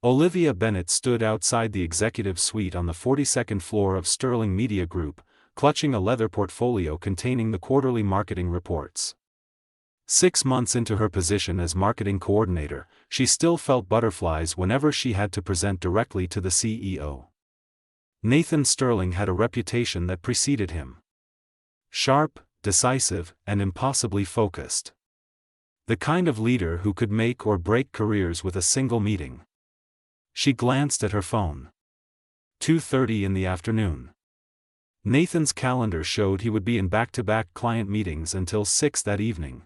Olivia Bennett stood outside the executive suite on the 42nd floor of Sterling Media Group, clutching a leather portfolio containing the quarterly marketing reports. 6 months into her position as marketing coordinator, she still felt butterflies whenever she had to present directly to the CEO. Nathan Sterling had a reputation that preceded him. Sharp, decisive, and impossibly focused. The kind of leader who could make or break careers with a single meeting. She glanced at her phone. 2:30 in the afternoon. Nathan's calendar showed he would be in back-to-back client meetings until 6 that evening.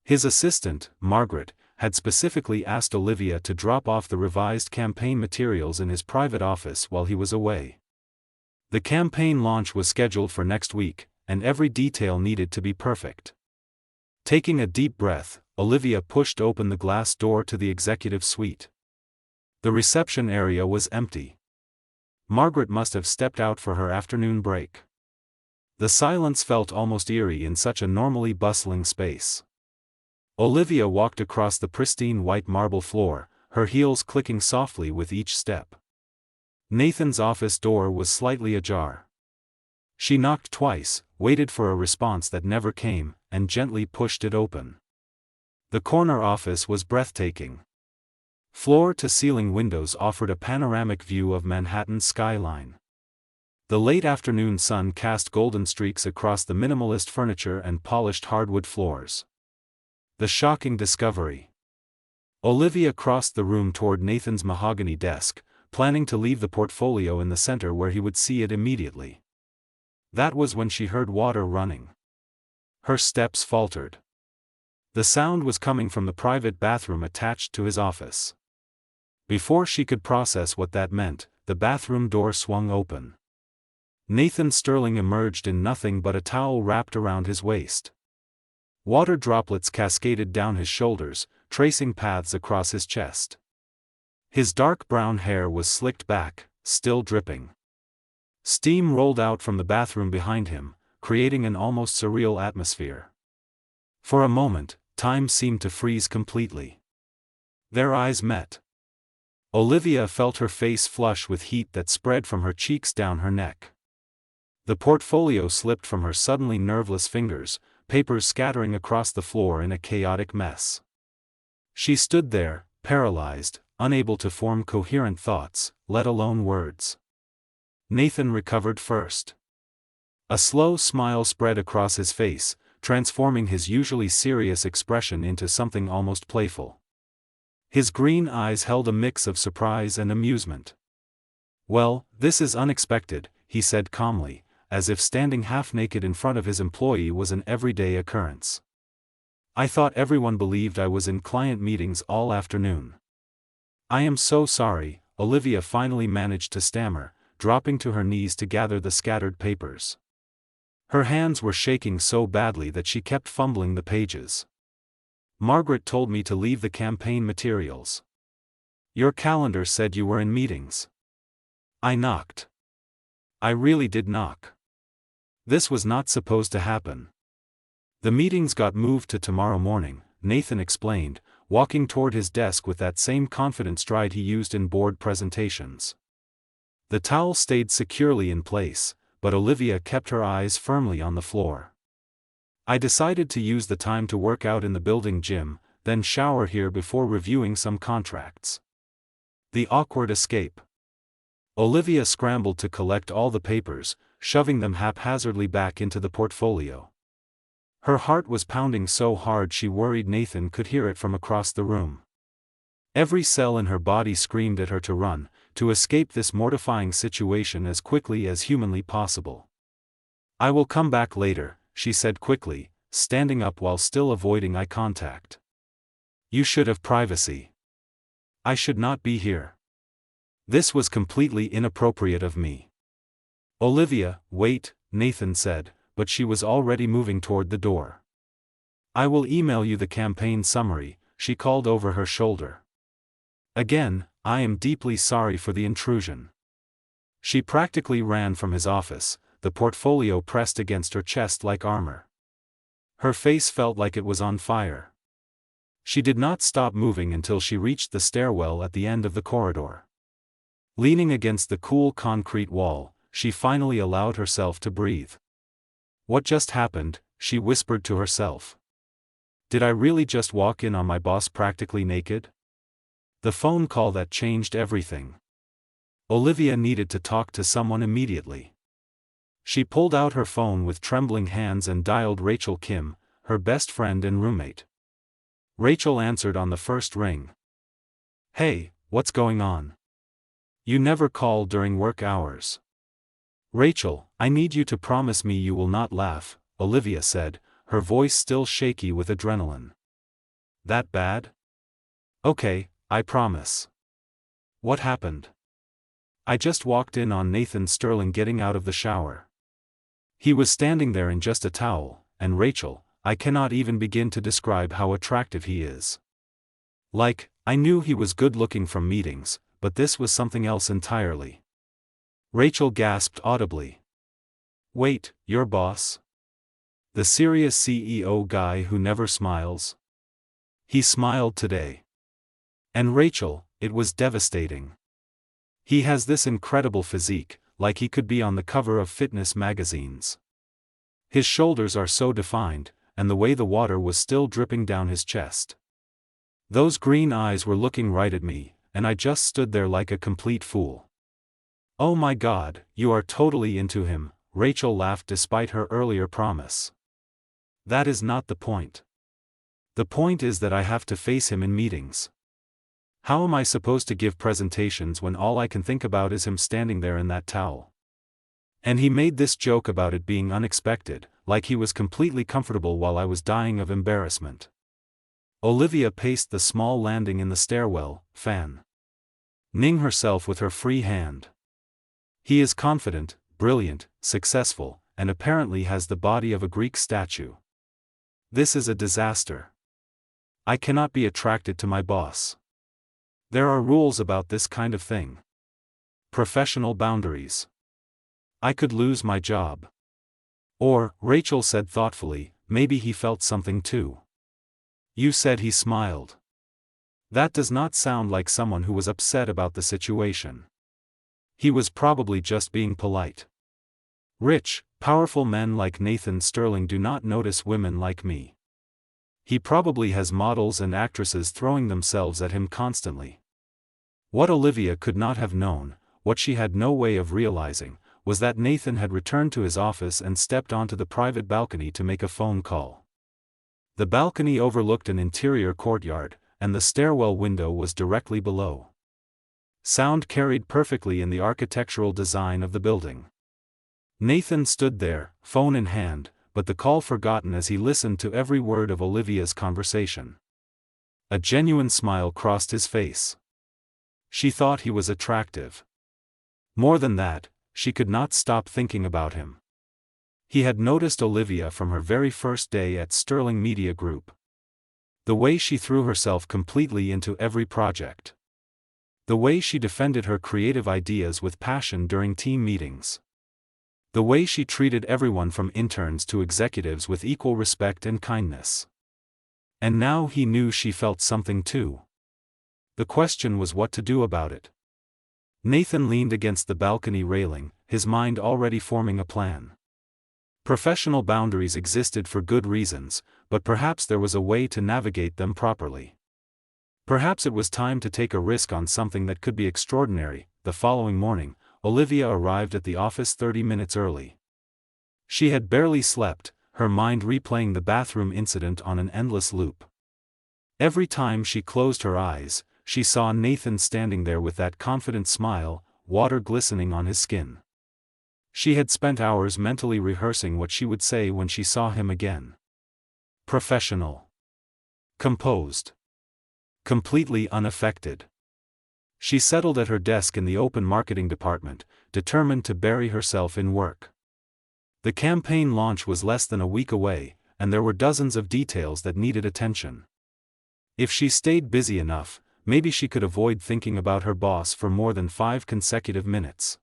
His assistant, Margaret, had specifically asked Olivia to drop off the revised campaign materials in his private office while he was away. The campaign launch was scheduled for next week, and every detail needed to be perfect. Taking a deep breath, Olivia pushed open the glass door to the executive suite. The reception area was empty. Margaret must have stepped out for her afternoon break. The silence felt almost eerie in such a normally bustling space. Olivia walked across the pristine white marble floor, her heels clicking softly with each step. Nathan's office door was slightly ajar. She knocked twice, waited for a response that never came, and gently pushed it open. The corner office was breathtaking. Floor-to-ceiling windows offered a panoramic view of Manhattan's skyline. The late afternoon sun cast golden streaks across the minimalist furniture and polished hardwood floors. The shocking discovery. Olivia crossed the room toward Nathan's mahogany desk, planning to leave the portfolio in the center where he would see it immediately. That was when she heard water running. Her steps faltered. The sound was coming from the private bathroom attached to his office. Before she could process what that meant, the bathroom door swung open. Nathan Sterling emerged in nothing but a towel wrapped around his waist. Water droplets cascaded down his shoulders, tracing paths across his chest. His dark brown hair was slicked back, still dripping. Steam rolled out from the bathroom behind him, creating an almost surreal atmosphere. For a moment, time seemed to freeze completely. Their eyes met. Olivia felt her face flush with heat that spread from her cheeks down her neck. The portfolio slipped from her suddenly nerveless fingers, papers scattering across the floor in a chaotic mess. She stood there, paralyzed, unable to form coherent thoughts, let alone words. Nathan recovered first. A slow smile spread across his face, transforming his usually serious expression into something almost playful. His green eyes held a mix of surprise and amusement. "Well, this is unexpected," he said calmly, as if standing half-naked in front of his employee was an everyday occurrence. "I thought everyone believed I was in client meetings all afternoon." "I am so sorry," Olivia finally managed to stammer, dropping to her knees to gather the scattered papers. Her hands were shaking so badly that she kept fumbling the pages. "Margaret told me to leave the campaign materials. Your calendar said you were in meetings." I knocked. I really did knock. This was not supposed to happen. "The meetings got moved to tomorrow morning," Nathan explained, walking toward his desk with that same confident stride he used in board presentations. The towel stayed securely in place, but Olivia kept her eyes firmly on the floor. "I decided to use the time to work out in the building gym, then shower here before reviewing some contracts." The awkward escape. Olivia scrambled to collect all the papers, shoving them haphazardly back into the portfolio. Her heart was pounding so hard she worried Nathan could hear it from across the room. Every cell in her body screamed at her to run, to escape this mortifying situation as quickly as humanly possible. "I will come back later," she said quickly, standing up while still avoiding eye contact. "You should have privacy. I should not be here. This was completely inappropriate of me." "Olivia, wait," Nathan said, but she was already moving toward the door. "I will email you the campaign summary," she called over her shoulder. "Again, I am deeply sorry for the intrusion." She practically ran from his office, the portfolio pressed against her chest like armor. Her face felt like it was on fire. She did not stop moving until she reached the stairwell at the end of the corridor. Leaning against the cool concrete wall, she finally allowed herself to breathe. What just happened? She whispered to herself. Did I really just walk in on my boss practically naked? The phone call that changed everything. Olivia needed to talk to someone immediately. She pulled out her phone with trembling hands and dialed Rachel Kim, her best friend and roommate. Rachel answered on the first ring. Hey, what's going on? You never call during work hours. Rachel, I need you to promise me you will not laugh, Olivia said, her voice still shaky with adrenaline. That bad? Okay, I promise. What happened? I just walked in on Nathan Sterling getting out of the shower. He was standing there in just a towel, and Rachel, I cannot even begin to describe how attractive he is. Like, I knew he was good looking from meetings, but this was something else entirely. Rachel gasped audibly. Wait, your boss? The serious CEO guy who never smiles? He smiled today. And Rachel, it was devastating. He has this incredible physique, like he could be on the cover of fitness magazines. His shoulders are so defined, and the way the water was still dripping down his chest. Those green eyes were looking right at me, and I just stood there like a complete fool. Oh my God, you are totally into him, Rachel laughed despite her earlier promise. That is not the point. The point is that I have to face him in meetings. How am I supposed to give presentations when all I can think about is him standing there in that towel? And he made this joke about it being unexpected, like he was completely comfortable while I was dying of embarrassment. Olivia paced the small landing in the stairwell, fanning herself with her free hand. He is confident, brilliant, successful, and apparently has the body of a Greek statue. This is a disaster. I cannot be attracted to my boss. There are rules about this kind of thing. Professional boundaries. I could lose my job. Or, Rachel said thoughtfully, maybe he felt something too. You said he smiled. That does not sound like someone who was upset about the situation. He was probably just being polite. Rich, powerful men like Nathan Sterling do not notice women like me. He probably has models and actresses throwing themselves at him constantly. What Olivia could not have known, what she had no way of realizing, was that Nathan had returned to his office and stepped onto the private balcony to make a phone call. The balcony overlooked an interior courtyard, and the stairwell window was directly below. Sound carried perfectly in the architectural design of the building. Nathan stood there, phone in hand, but the call forgotten as he listened to every word of Olivia's conversation. A genuine smile crossed his face. She thought he was attractive. More than that, she could not stop thinking about him. He had noticed Olivia from her very first day at Sterling Media Group. The way she threw herself completely into every project. The way she defended her creative ideas with passion during team meetings. The way she treated everyone from interns to executives with equal respect and kindness. And now he knew she felt something too. The question was what to do about it. Nathan leaned against the balcony railing, his mind already forming a plan. Professional boundaries existed for good reasons, but perhaps there was a way to navigate them properly. Perhaps it was time to take a risk on something that could be extraordinary. The following morning, Olivia arrived at the office 30 minutes early. She had barely slept, her mind replaying the bathroom incident on an endless loop. Every time she closed her eyes, she saw Nathan standing there with that confident smile, water glistening on his skin. She had spent hours mentally rehearsing what she would say when she saw him again. Professional. Composed. Completely unaffected. She settled at her desk in the open marketing department, determined to bury herself in work. The campaign launch was less than a week away, and there were dozens of details that needed attention. If she stayed busy enough, maybe she could avoid thinking about her boss for more than 5 consecutive minutes.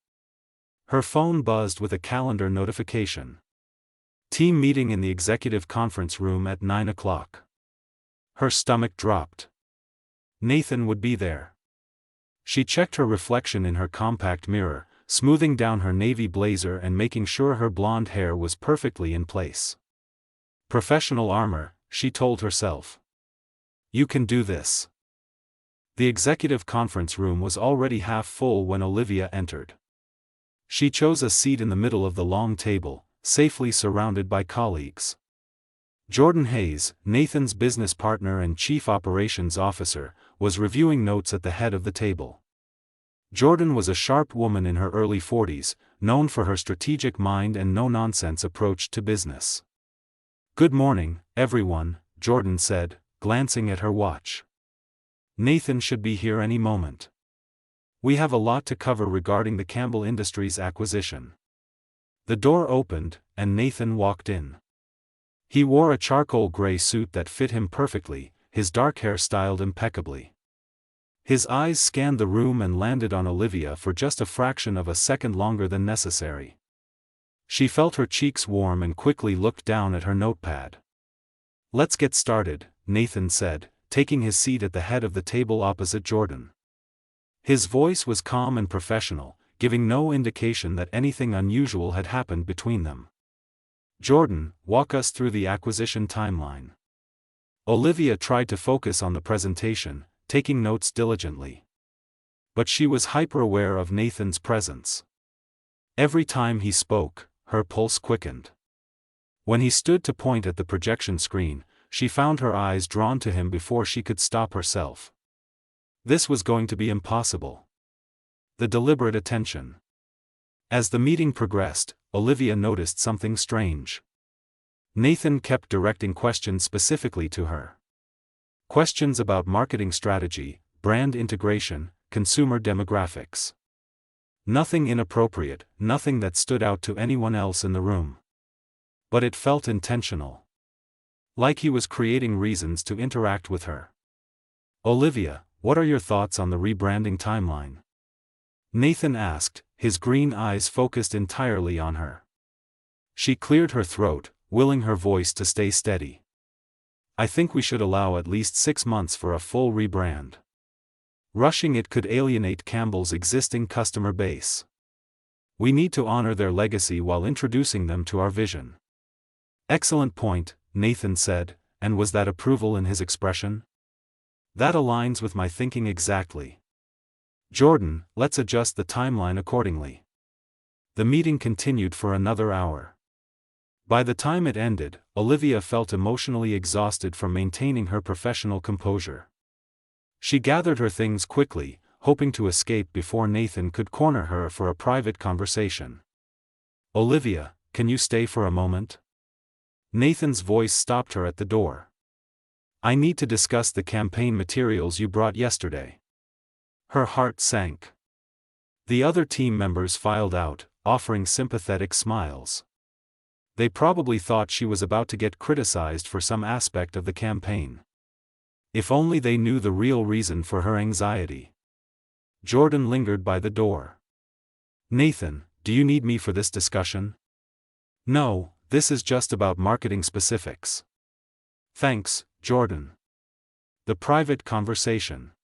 Her phone buzzed with a calendar notification. Team meeting in the executive conference room at 9 o'clock. Her stomach dropped. Nathan would be there. She checked her reflection in her compact mirror, smoothing down her navy blazer and making sure her blonde hair was perfectly in place. Professional armor, she told herself. You can do this. The executive conference room was already half full when Olivia entered. She chose a seat in the middle of the long table, safely surrounded by colleagues. Jordan Hayes, Nathan's business partner and chief operations officer, was reviewing notes at the head of the table. Jordan was a sharp woman in her early 40s, known for her strategic mind and no-nonsense approach to business. "Good morning, everyone," Jordan said, glancing at her watch. "Nathan should be here any moment. We have a lot to cover regarding the Campbell Industries acquisition." The door opened, and Nathan walked in. He wore a charcoal gray suit that fit him perfectly, his dark hair styled impeccably. His eyes scanned the room and landed on Olivia for just a fraction of a second longer than necessary. She felt her cheeks warm and quickly looked down at her notepad. "Let's get started," Nathan said, taking his seat at the head of the table opposite Jordan. His voice was calm and professional, giving no indication that anything unusual had happened between them. "Jordan, walk us through the acquisition timeline." Olivia tried to focus on the presentation, taking notes diligently. But she was hyper-aware of Nathan's presence. Every time he spoke, her pulse quickened. When he stood to point at the projection screen, she found her eyes drawn to him before she could stop herself. This was going to be impossible. The deliberate attention. As the meeting progressed, Olivia noticed something strange. Nathan kept directing questions specifically to her. Questions about marketing strategy, brand integration, consumer demographics. Nothing inappropriate, nothing that stood out to anyone else in the room. But it felt intentional. Like he was creating reasons to interact with her. "Olivia, what are your thoughts on the rebranding timeline?" Nathan asked, his green eyes focused entirely on her. She cleared her throat, willing her voice to stay steady. "I think we should allow at least 6 months for a full rebrand. Rushing it could alienate Campbell's existing customer base. We need to honor their legacy while introducing them to our vision." "Excellent point," Nathan said, and was that approval in his expression? "That aligns with my thinking exactly. Jordan, let's adjust the timeline accordingly." The meeting continued for another hour. By the time it ended, Olivia felt emotionally exhausted from maintaining her professional composure. She gathered her things quickly, hoping to escape before Nathan could corner her for a private conversation. "Olivia, can you stay for a moment?" Nathan's voice stopped her at the door. "I need to discuss the campaign materials you brought yesterday." Her heart sank. The other team members filed out, offering sympathetic smiles. They probably thought she was about to get criticized for some aspect of the campaign. If only they knew the real reason for her anxiety. Jordan lingered by the door. "Nathan, do you need me for this discussion?" "No, this is just about marketing specifics." "Thanks, Jordan." The private conversation.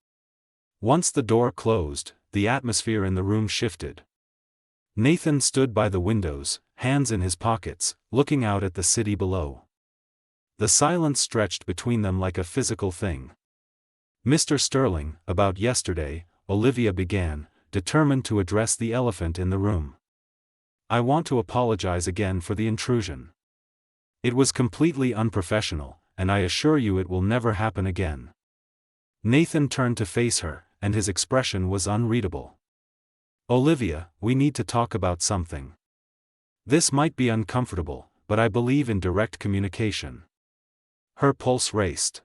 Once the door closed, the atmosphere in the room shifted. Nathan stood by the windows, hands in his pockets, looking out at the city below. The silence stretched between them like a physical thing. "Mr. Sterling, about yesterday," Olivia began, determined to address the elephant in the room. "I want to apologize again for the intrusion. It was completely unprofessional, and I assure you it will never happen again." Nathan turned to face her, and his expression was unreadable. "Olivia, we need to talk about something. This might be uncomfortable, but I believe in direct communication." Her pulse raced.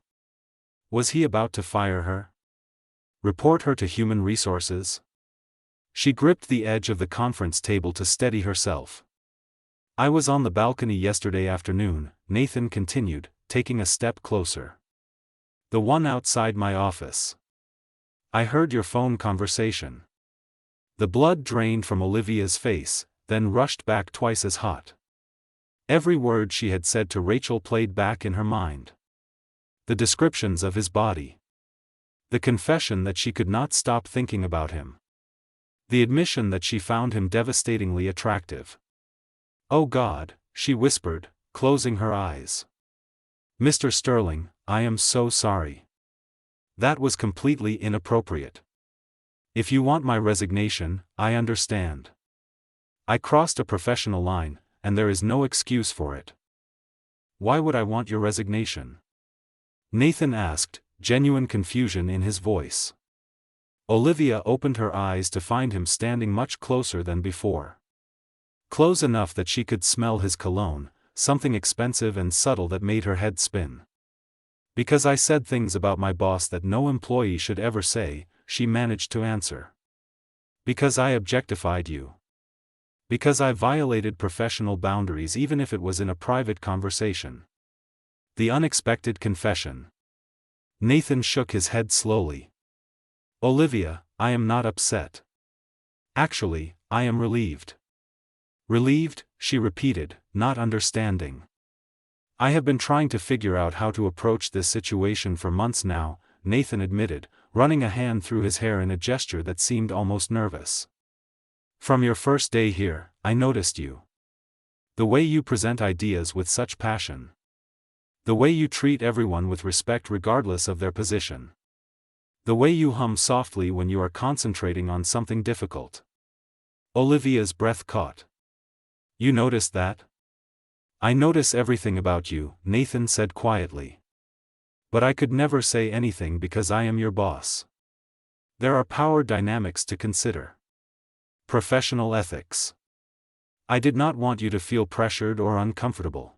Was he about to fire her? Report her to human resources? She gripped the edge of the conference table to steady herself. "I was on the balcony yesterday afternoon," Nathan continued, taking a step closer. "The one outside my office. I heard your phone conversation." The blood drained from Olivia's face, then rushed back twice as hot. Every word she had said to Rachel played back in her mind. The descriptions of his body. The confession that she could not stop thinking about him. The admission that she found him devastatingly attractive. "Oh God," she whispered, closing her eyes. "Mr. Sterling, I am so sorry. That was completely inappropriate. If you want my resignation, I understand. I crossed a professional line, and there is no excuse for it." "Why would I want your resignation?" Nathan asked, genuine confusion in his voice. Olivia opened her eyes to find him standing much closer than before. Close enough that she could smell his cologne, something expensive and subtle that made her head spin. "Because I said things about my boss that no employee should ever say," she managed to answer. "Because I objectified you. Because I violated professional boundaries even if it was in a private conversation." The unexpected confession. Nathan shook his head slowly. "Olivia, I am not upset. Actually, I am relieved." "Relieved?" she repeated, not understanding. "I have been trying to figure out how to approach this situation for months now," Nathan admitted, running a hand through his hair in a gesture that seemed almost nervous. "From your first day here, I noticed you. The way you present ideas with such passion. The way you treat everyone with respect regardless of their position. The way you hum softly when you are concentrating on something difficult." Olivia's breath caught. "You noticed that?" "I notice everything about you," Nathan said quietly. "But I could never say anything because I am your boss. There are power dynamics to consider. Professional ethics. I did not want you to feel pressured or uncomfortable.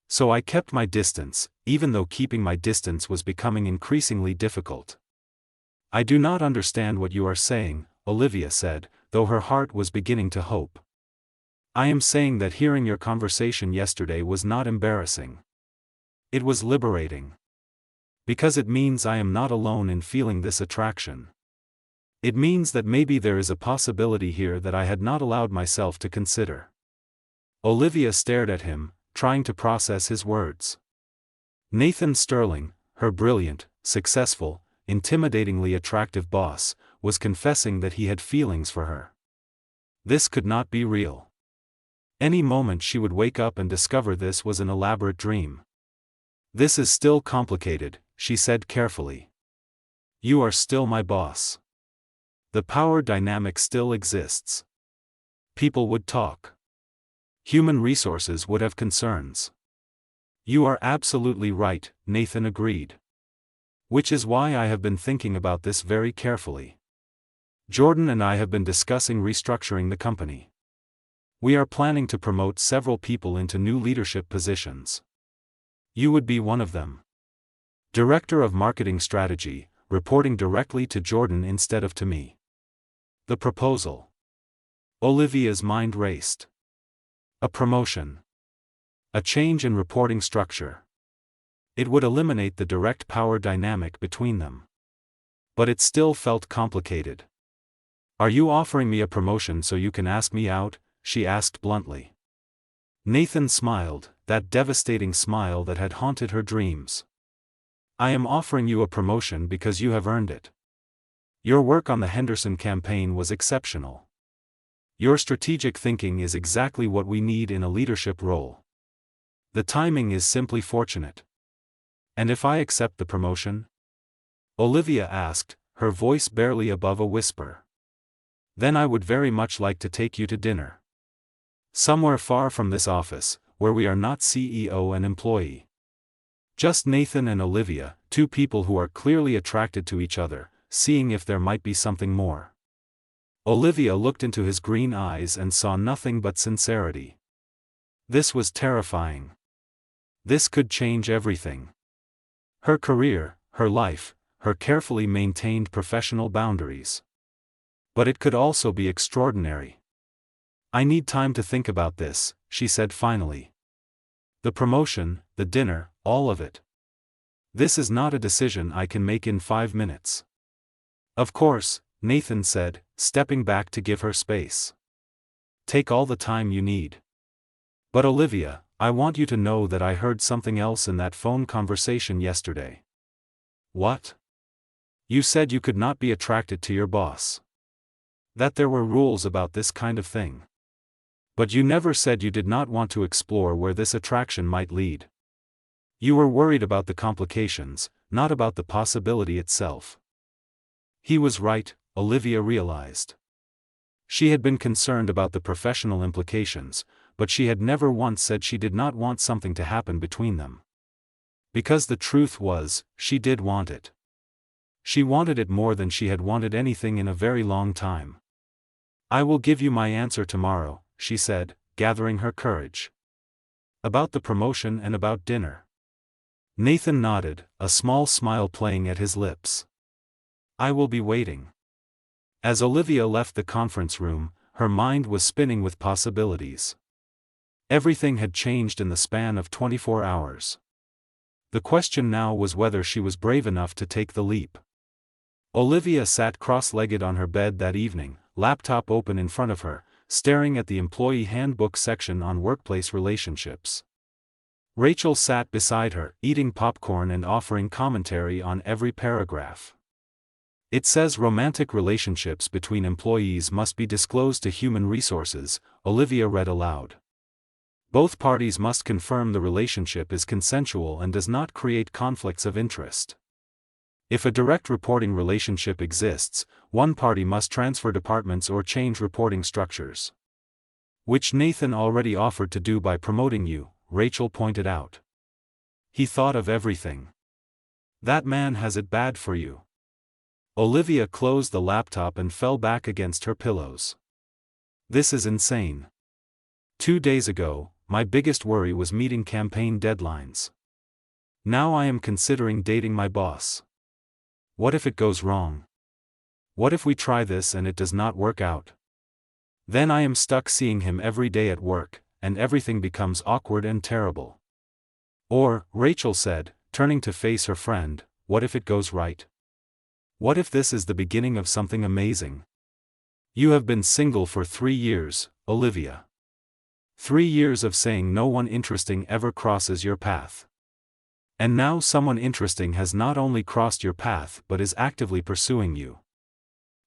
So I kept my distance, even though keeping my distance was becoming increasingly difficult." "I do not understand what you are saying," Olivia said, though her heart was beginning to hope. "I am saying that hearing your conversation yesterday was not embarrassing. It was liberating. Because it means I am not alone in feeling this attraction. It means that maybe there is a possibility here that I had not allowed myself to consider." Olivia stared at him, trying to process his words. Nathan Sterling, her brilliant, successful, intimidatingly attractive boss, was confessing that he had feelings for her. This could not be real. Any moment she would wake up and discover this was an elaborate dream. "This is still complicated," she said carefully. "You are still my boss. The power dynamic still exists. People would talk. Human resources would have concerns." "You are absolutely right," Nathan agreed. "Which is why I have been thinking about this very carefully. Jordan and I have been discussing restructuring the company. We are planning to promote several people into new leadership positions. You would be one of them. Director of Marketing Strategy, reporting directly to Jordan instead of to me." The proposal. Olivia's mind raced. A promotion. A change in reporting structure. It would eliminate the direct power dynamic between them. But it still felt complicated. "Are you offering me a promotion so you can ask me out?" she asked bluntly. Nathan smiled, that devastating smile that had haunted her dreams. "I am offering you a promotion because you have earned it. Your work on the Henderson campaign was exceptional. Your strategic thinking is exactly what we need in a leadership role. The timing is simply fortunate." "And if I accept the promotion?" Olivia asked, her voice barely above a whisper. "Then I would very much like to take you to dinner. Somewhere far from this office, where we are not CEO and employee. Just Nathan and Olivia, two people who are clearly attracted to each other, seeing if there might be something more." Olivia looked into his green eyes and saw nothing but sincerity. This was terrifying. This could change everything. Her career, her life, her carefully maintained professional boundaries. But it could also be extraordinary. "I need time to think about this," she said finally. "The promotion, the dinner, all of it. This is not a decision I can make in 5 minutes." "Of course," Nathan said, stepping back to give her space. "Take all the time you need. But Olivia, I want you to know that I heard something else in that phone conversation yesterday. What? You said you could not be attracted to your boss. That there were rules about this kind of thing. But you never said you did not want to explore where this attraction might lead. You were worried about the complications, not about the possibility itself. He was right, Olivia realized. She had been concerned about the professional implications, but she had never once said she did not want something to happen between them. Because the truth was, she did want it. She wanted it more than she had wanted anything in a very long time. I will give you my answer tomorrow, she said, gathering her courage. About the promotion and about dinner. Nathan nodded, a small smile playing at his lips. I will be waiting. As Olivia left the conference room, her mind was spinning with possibilities. Everything had changed in the span of 24 hours. The question now was whether she was brave enough to take the leap. Olivia sat cross-legged on her bed that evening, laptop open in front of her, staring at the employee handbook section on workplace relationships. Rachel sat beside her, eating popcorn and offering commentary on every paragraph. It says romantic relationships between employees must be disclosed to human resources, Olivia read aloud. Both parties must confirm the relationship is consensual and does not create conflicts of interest. If a direct reporting relationship exists, one party must transfer departments or change reporting structures. Which Nathan already offered to do by promoting you, Rachel pointed out. He thought of everything. That man has it bad for you. Olivia closed the laptop and fell back against her pillows. This is insane. 2 days ago, my biggest worry was meeting campaign deadlines. Now I am considering dating my boss. What if it goes wrong? What if we try this and it does not work out? Then I am stuck seeing him every day at work, and everything becomes awkward and terrible. Or, Rachel said, turning to face her friend, what if it goes right? What if this is the beginning of something amazing? You have been single for 3 years, Olivia. 3 years of saying no one interesting ever crosses your path. And now someone interesting has not only crossed your path but is actively pursuing you.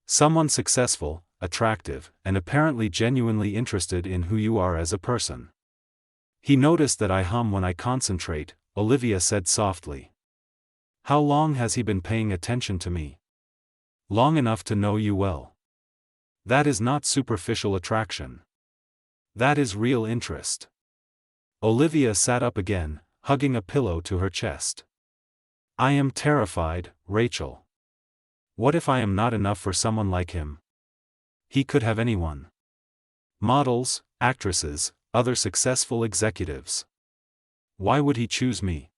Someone successful, attractive, and apparently genuinely interested in who you are as a person. He noticed that I hum when I concentrate, Olivia said softly. How long has he been paying attention to me? Long enough to know you well. That is not superficial attraction. That is real interest. Olivia sat up again, hugging a pillow to her chest. I am terrified, Rachel. What if I am not enough for someone like him? He could have anyone. Models, actresses, other successful executives. Why would he choose me?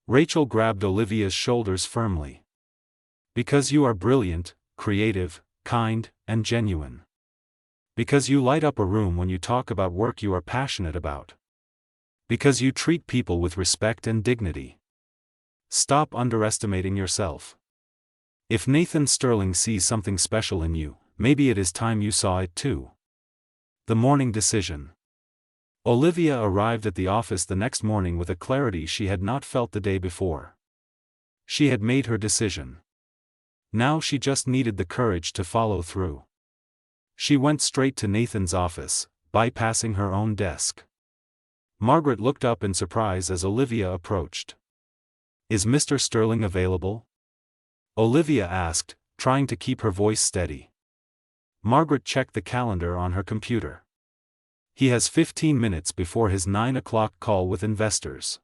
Rachel grabbed Olivia's shoulders firmly. Because you are brilliant, creative, kind, and genuine. Because you light up a room when you talk about work you are passionate about. Because you treat people with respect and dignity. Stop underestimating yourself. If Nathan Sterling sees something special in you, maybe it is time you saw it too. The morning decision. Olivia arrived at the office the next morning with a clarity she had not felt the day before. She had made her decision. Now she just needed the courage to follow through. She went straight to Nathan's office, bypassing her own desk. Margaret looked up in surprise as Olivia approached. Is Mr. Sterling available? Olivia asked, trying to keep her voice steady. Margaret checked the calendar on her computer. He has 15 minutes before his 9 o'clock call with investors.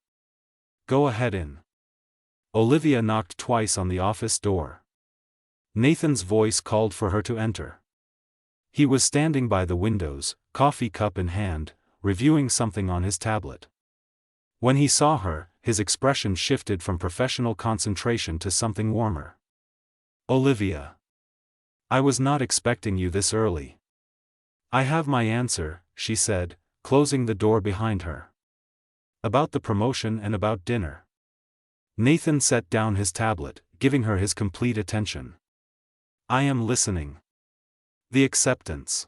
Go ahead in. Olivia knocked twice on the office door. Nathan's voice called for her to enter. He was standing by the windows, coffee cup in hand, reviewing something on his tablet. When he saw her, his expression shifted from professional concentration to something warmer. Olivia. I was not expecting you this early. I have my answer, she said, closing the door behind her. About the promotion and about dinner. Nathan set down his tablet, giving her his complete attention. I am listening. The acceptance.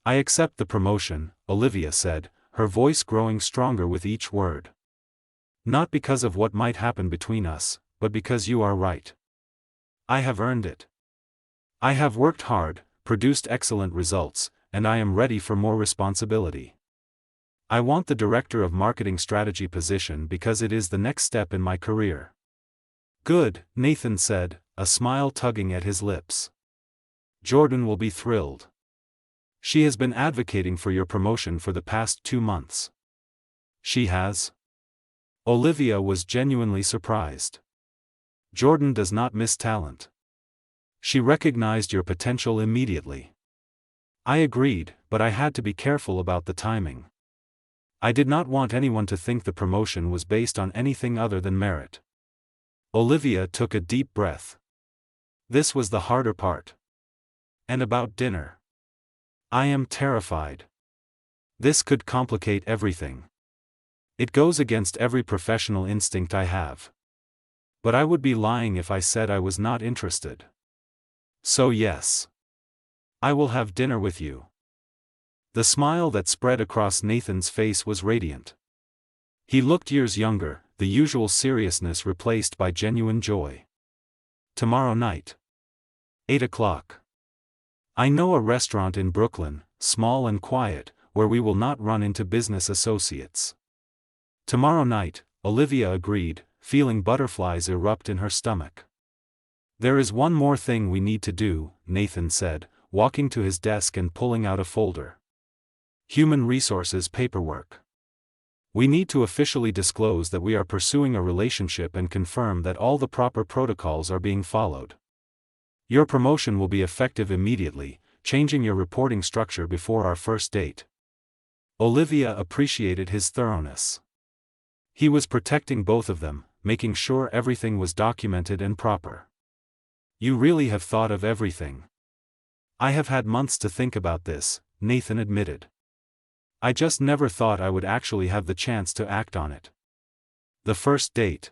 I accept the promotion, Olivia said, her voice growing stronger with each word. Not because of what might happen between us, but because you are right. I have earned it. I have worked hard, produced excellent results, and I am ready for more responsibility. I want the Director of Marketing Strategy position because it is the next step in my career. Good, Nathan said, a smile tugging at his lips. Jordan will be thrilled. She has been advocating for your promotion for the past 2 months. She has? Olivia was genuinely surprised. Jordan does not miss talent. She recognized your potential immediately. I agreed, but I had to be careful about the timing. I did not want anyone to think the promotion was based on anything other than merit. Olivia took a deep breath. This was the harder part. And about dinner. I am terrified. This could complicate everything. It goes against every professional instinct I have. But I would be lying if I said I was not interested. So yes. I will have dinner with you. The smile that spread across Nathan's face was radiant. He looked years younger, the usual seriousness replaced by genuine joy. Tomorrow night. 8 o'clock. I know a restaurant in Brooklyn, small and quiet, where we will not run into business associates. Tomorrow night, Olivia agreed, feeling butterflies erupt in her stomach. There is one more thing we need to do, Nathan said, walking to his desk and pulling out a folder. Human resources paperwork. We need to officially disclose that we are pursuing a relationship and confirm that all the proper protocols are being followed. Your promotion will be effective immediately, changing your reporting structure before our first date. Olivia appreciated his thoroughness. He was protecting both of them, making sure everything was documented and proper. You really have thought of everything. I have had months to think about this, Nathan admitted. I just never thought I would actually have the chance to act on it. The first date.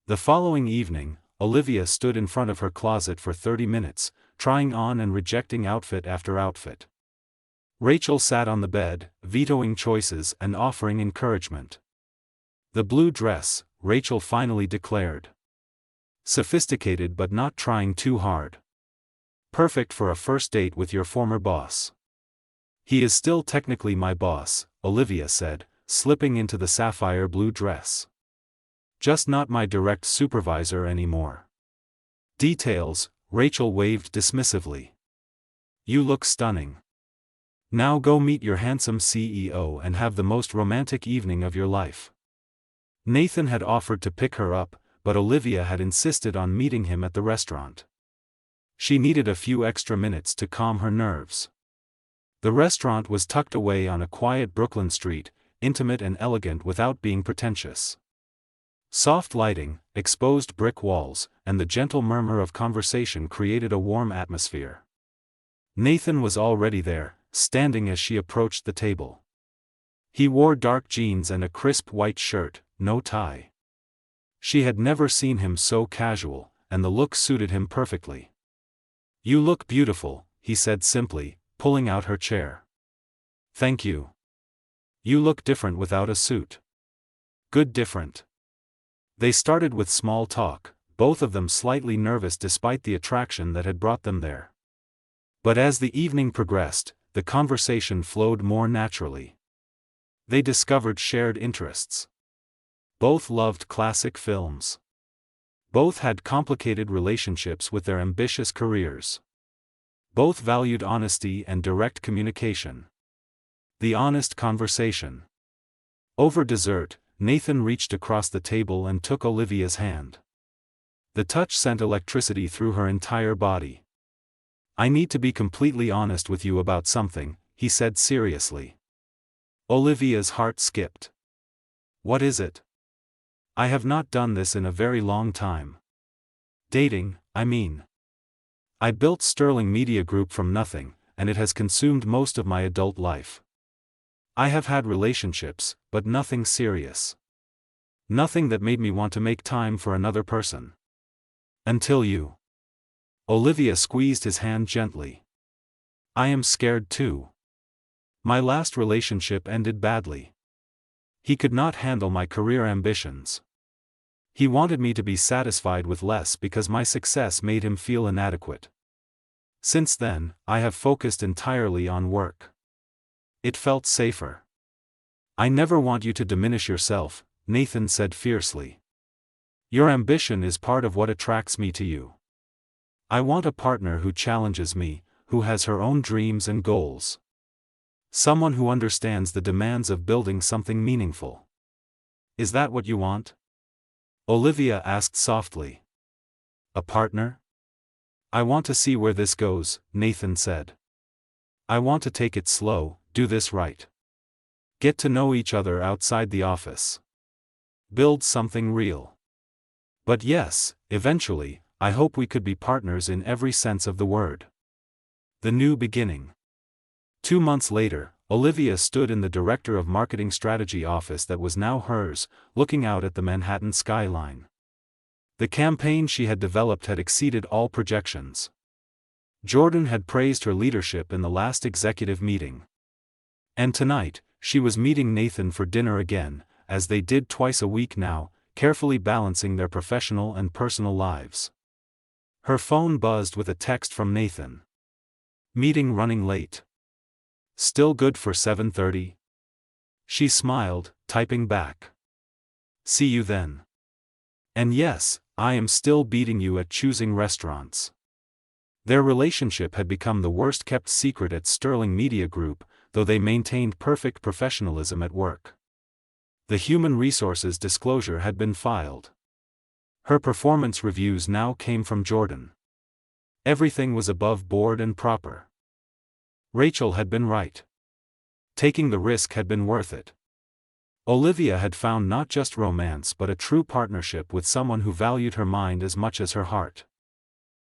The following evening, Olivia stood in front of her closet for 30 minutes, trying on and rejecting outfit after outfit. Rachel sat on the bed, vetoing choices and offering encouragement. The blue dress, Rachel finally declared. Sophisticated but not trying too hard. Perfect for a first date with your former boss. He is still technically my boss, Olivia said, slipping into the sapphire blue dress. Just not my direct supervisor anymore. Details, Rachel waved dismissively. You look stunning. Now go meet your handsome CEO and have the most romantic evening of your life. Nathan had offered to pick her up, but Olivia had insisted on meeting him at the restaurant. She needed a few extra minutes to calm her nerves. The restaurant was tucked away on a quiet Brooklyn street, intimate and elegant without being pretentious. Soft lighting, exposed brick walls, and the gentle murmur of conversation created a warm atmosphere. Nathan was already there, standing as she approached the table. He wore dark jeans and a crisp white shirt, no tie. She had never seen him so casual, and the look suited him perfectly. You look beautiful, he said simply, pulling out her chair. Thank you. You look different without a suit. Good different. They started with small talk, both of them slightly nervous despite the attraction that had brought them there. But as the evening progressed, the conversation flowed more naturally. They discovered shared interests. Both loved classic films. Both had complicated relationships with their ambitious careers. Both valued honesty and direct communication. The honest conversation. Over dessert, Nathan reached across the table and took Olivia's hand. The touch sent electricity through her entire body. I need to be completely honest with you about something, he said seriously. Olivia's heart skipped. What is it? I have not done this in a very long time. Dating, I mean. I built Sterling Media Group from nothing, and it has consumed most of my adult life. I have had relationships, but nothing serious. Nothing that made me want to make time for another person. Until you. Olivia squeezed his hand gently. I am scared too. My last relationship ended badly. He could not handle my career ambitions. He wanted me to be satisfied with less because my success made him feel inadequate. Since then, I have focused entirely on work. It felt safer. I never want you to diminish yourself, Nathan said fiercely. Your ambition is part of what attracts me to you. I want a partner who challenges me, who has her own dreams and goals. Someone who understands the demands of building something meaningful. Is that what you want? Olivia asked softly. A partner? I want to see where this goes, Nathan said. I want to take it slow, do this right. Get to know each other outside the office. Build something real. But yes, eventually, I hope we could be partners in every sense of the word. The new beginning. 2 months later, Olivia stood in the Director of Marketing Strategy office that was now hers, looking out at the Manhattan skyline. The campaign she had developed had exceeded all projections. Jordan had praised her leadership in the last executive meeting. And tonight, she was meeting Nathan for dinner again, as they did twice a week now, carefully balancing their professional and personal lives. Her phone buzzed with a text from Nathan. Meeting running late. Still good for 7:30? She smiled, typing back. See you then. And yes, I am still beating you at choosing restaurants. Their relationship had become the worst-kept secret at Sterling Media Group, though they maintained perfect professionalism at work. The human resources disclosure had been filed. Her performance reviews now came from Jordan. Everything was above board and proper. Rachel had been right. Taking the risk had been worth it. Olivia had found not just romance but a true partnership with someone who valued her mind as much as her heart.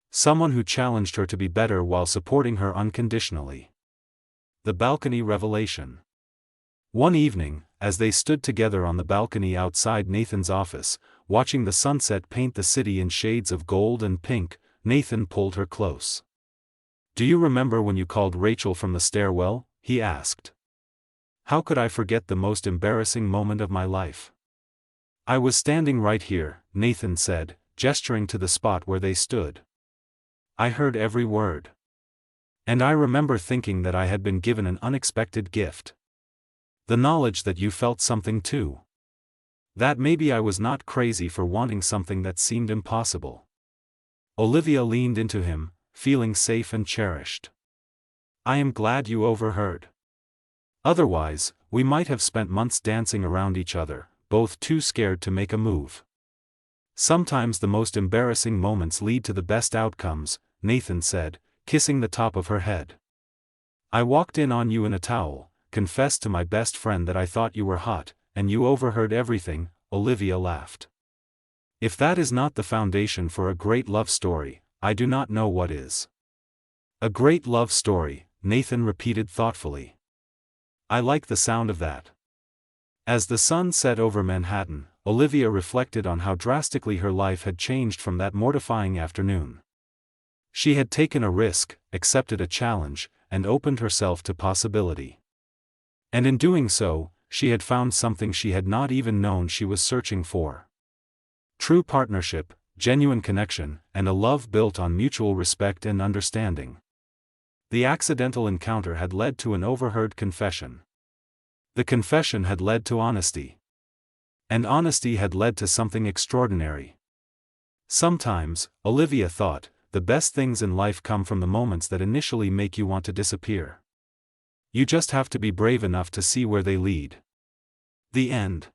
Someone who challenged her to be better while supporting her unconditionally. The balcony revelation. One evening, as they stood together on the balcony outside Nathan's office, watching the sunset paint the city in shades of gold and pink, Nathan pulled her close. Do you remember when you called Rachel from the stairwell? He asked. How could I forget the most embarrassing moment of my life? I was standing right here, Nathan said, gesturing to the spot where they stood. I heard every word. And I remember thinking that I had been given an unexpected gift. The knowledge that you felt something too. That maybe I was not crazy for wanting something that seemed impossible. Olivia leaned into him, feeling safe and cherished. I am glad you overheard. Otherwise, we might have spent months dancing around each other, both too scared to make a move. Sometimes the most embarrassing moments lead to the best outcomes, Nathan said, kissing the top of her head. I walked in on you in a towel, confessed to my best friend that I thought you were hot, and you overheard everything, Olivia laughed. If that is not the foundation for a great love story, I do not know what is. A great love story, Nathan repeated thoughtfully. I like the sound of that. As the sun set over Manhattan, Olivia reflected on how drastically her life had changed from that mortifying afternoon. She had taken a risk, accepted a challenge, and opened herself to possibility. And in doing so, she had found something she had not even known she was searching for. True partnership, genuine connection, and a love built on mutual respect and understanding. The accidental encounter had led to an overheard confession. The confession had led to honesty. And honesty had led to something extraordinary. Sometimes, Olivia thought, the best things in life come from the moments that initially make you want to disappear. You just have to be brave enough to see where they lead. The end.